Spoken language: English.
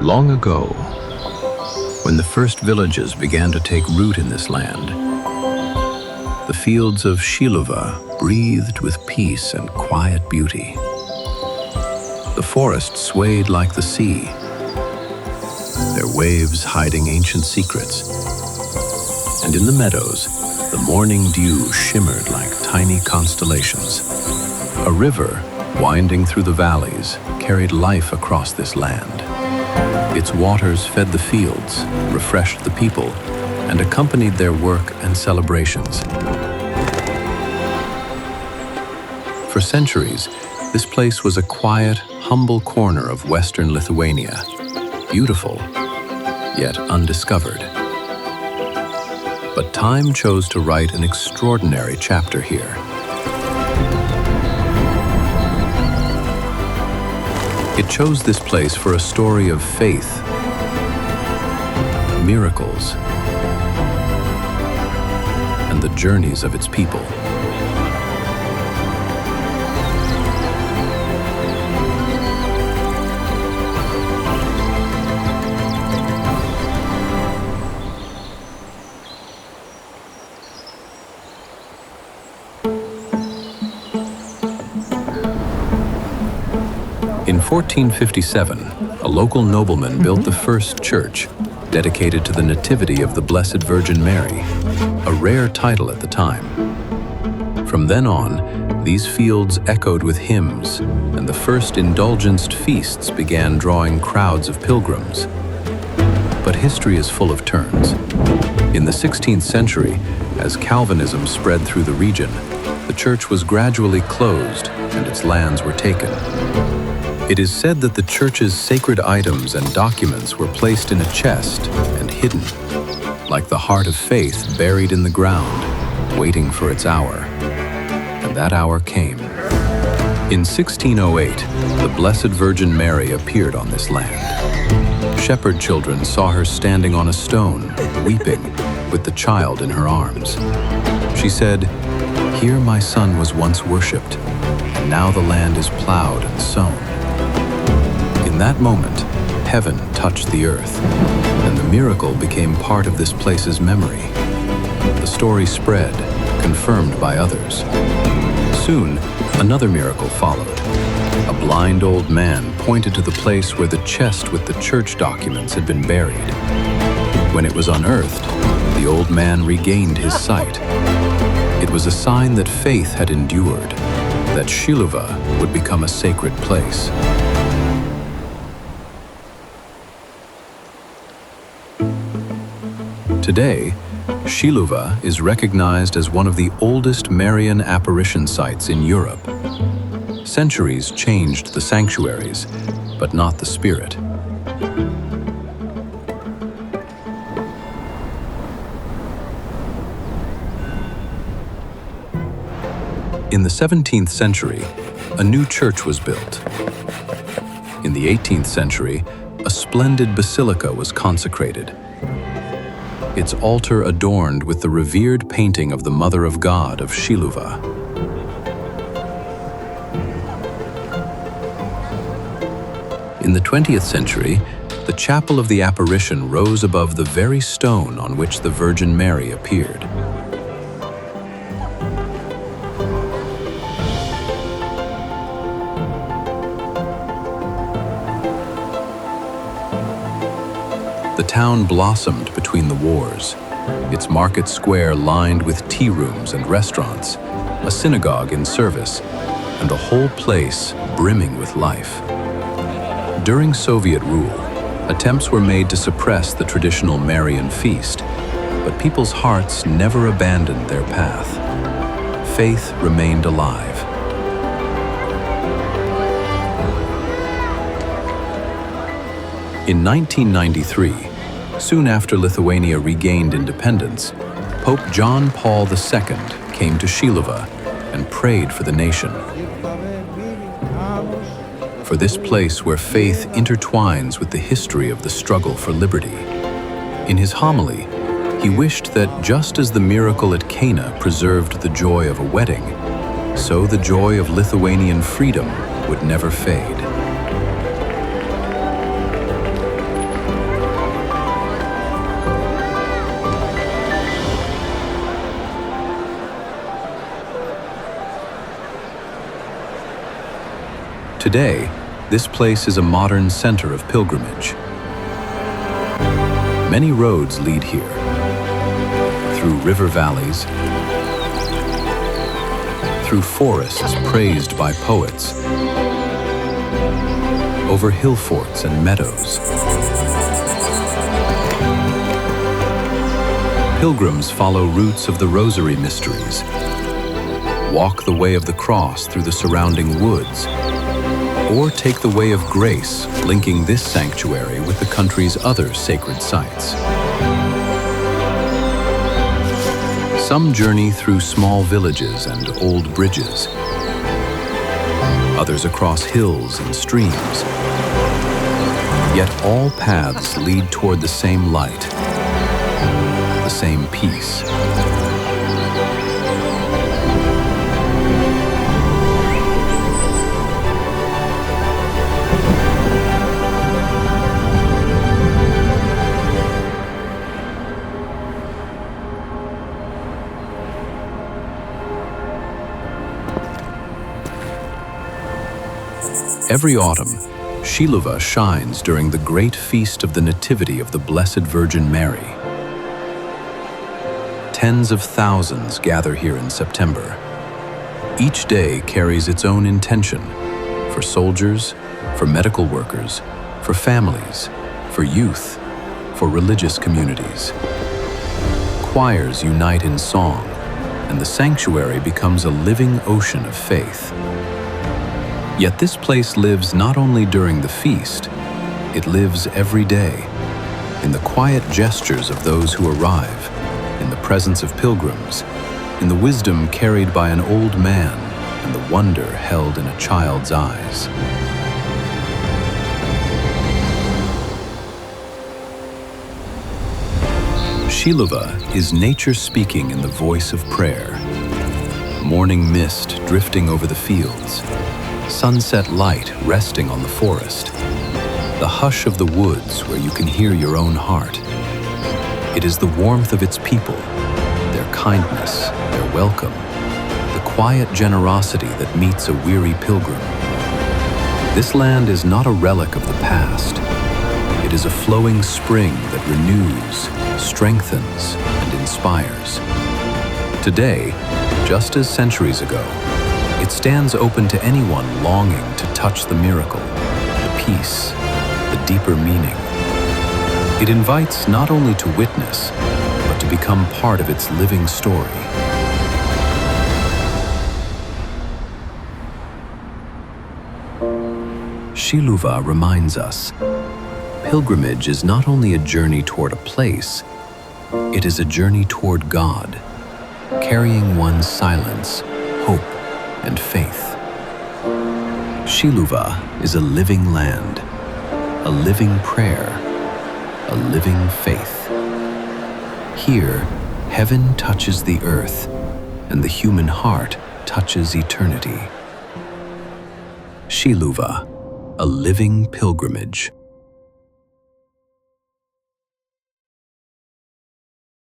Long ago, when the first villages began to take root in this land, the fields of Šiluva breathed with peace and quiet beauty. The forest swayed like the sea, their waves hiding ancient secrets. And in the meadows, the morning dew shimmered like tiny constellations. A river, winding through the valleys, carried life across this land. Its waters fed the fields, refreshed the people, and accompanied their work and celebrations. For centuries, this place was a quiet, humble corner of Western Lithuania, beautiful, yet undiscovered. But time chose to write an extraordinary chapter here. It chose this place for a story of faith, miracles, and the journeys of its people. In 1457, a local nobleman built the first church, dedicated to the Nativity of the Blessed Virgin Mary, a rare title at the time. From then on, these fields echoed with hymns, and the first indulgence feasts began drawing crowds of pilgrims. But history is full of turns. In the 16th century, as Calvinism spread through the region, the church was gradually closed and its lands were taken. It is said that the church's sacred items and documents were placed in a chest and hidden, like the heart of faith buried in the ground, waiting for its hour. And that hour came. In 1608, the Blessed Virgin Mary appeared on this land. Shepherd children saw her standing on a stone, weeping, with the child in her arms. She said, "Here my son was once worshipped, and now the land is plowed and sown." In that moment, heaven touched the earth, and the miracle became part of this place's memory. The story spread, confirmed by others. Soon, another miracle followed. A blind old man pointed to the place where the chest with the church documents had been buried. When it was unearthed, the old man regained his sight. It was a sign that faith had endured, that Šiluva would become a sacred place. Today, Šiluva is recognized as one of the oldest Marian apparition sites in Europe. Centuries changed the sanctuaries, but not the spirit. In the 17th century, a new church was built. In the 18th century, a splendid basilica was consecrated, its altar adorned with the revered painting of the Mother of God of Šiluva. In the 20th century, the Chapel of the Apparition rose above the very stone on which the Virgin Mary appeared. The town blossomed between the wars, its market square lined with tea rooms and restaurants, a synagogue in service, and the whole place brimming with life. During Soviet rule, attempts were made to suppress the traditional Marian feast, but people's hearts never abandoned their path. Faith remained alive. In 1993, soon after Lithuania regained independence, Pope John Paul II came to Šiluva and prayed for the nation. For this place where faith intertwines with the history of the struggle for liberty. In his homily, he wished that just as the miracle at Cana preserved the joy of a wedding, so the joy of Lithuanian freedom would never fade. Today, this place is a modern center of pilgrimage. Many roads lead here, through river valleys, through forests praised by poets, over hill forts and meadows. Pilgrims follow routes of the Rosary mysteries, walk the way of the cross through the surrounding woods, or take the way of grace, linking this sanctuary with the country's other sacred sites. Some journey through small villages and old bridges, others across hills and streams. Yet all paths lead toward the same light, the same peace. Every autumn, Šiluva shines during the great feast of the Nativity of the Blessed Virgin Mary. Tens of thousands gather here in September. Each day carries its own intention for soldiers, for medical workers, for families, for youth, for religious communities. Choirs unite in song, and the sanctuary becomes a living ocean of faith. Yet this place lives not only during the feast, it lives every day, in the quiet gestures of those who arrive, in the presence of pilgrims, in the wisdom carried by an old man, and the wonder held in a child's eyes. Šiluva is nature speaking in the voice of prayer. Morning mist drifting over the fields, sunset light resting on the forest, the hush of the woods where you can hear your own heart. It is the warmth of its people, their kindness, their welcome, the quiet generosity that meets a weary pilgrim. This land is not a relic of the past. It is a flowing spring that renews, strengthens, and inspires. Today, just as centuries ago, it stands open to anyone longing to touch the miracle, the peace, the deeper meaning. It invites not only to witness, but to become part of its living story. Šiluva reminds us, pilgrimage is not only a journey toward a place, it is a journey toward God, carrying one's silence, hope, and faith. Šiluva is a living land, a living prayer, a living faith. Here, heaven touches the earth, and the human heart touches eternity. Šiluva, a living pilgrimage.